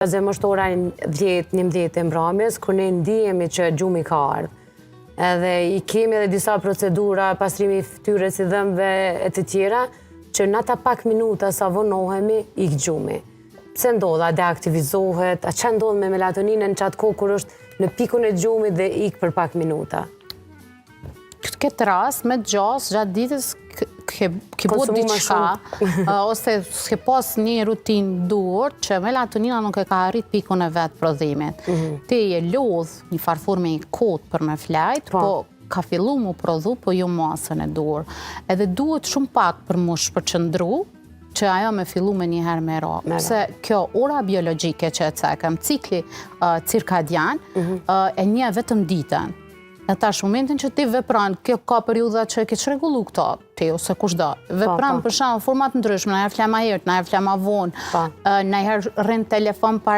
Zemështora 10-11 e mbrëmjes, kur ne ndihemi që gjumi ka ardhur. Edhe i kemi edhe disa procedura, pastrimi i fytyrës, i dhëmbëve e të tjera, që në ata pak minuta sa vonohemi, ik gjumi. Pse ndodh, a deaktivizohet, a ç'a ndodh me melatoninën në qatë kohë kur është në pikun e gjumit dhe ik për pak minuta? Këtë rast, me gjatë, gjatë ditës, ke bo diçka, ose s'ke pas një rutinë dur, që melatonina nuk e ka arrit pikun e vetë prodhimit. Ti je lodh një farforme i kot për me flajt, po ka fillu mu prodhu, po jo masën e dur. Edhe duhet shumë pak për mu shpërqëndru, që ajo me fillu me njëherë me ra. Se kjo ora biologjike që e cekëm, cikli cirkadian, e një vetëm ditën. Në tash momentin që ti vepran, kjo ka periuda që ke çrregullu këto, ti ose kushdo. Vepran për shembull format ndryshme, na herë flama herët, na herë flama vonë, na herë rrin telefon para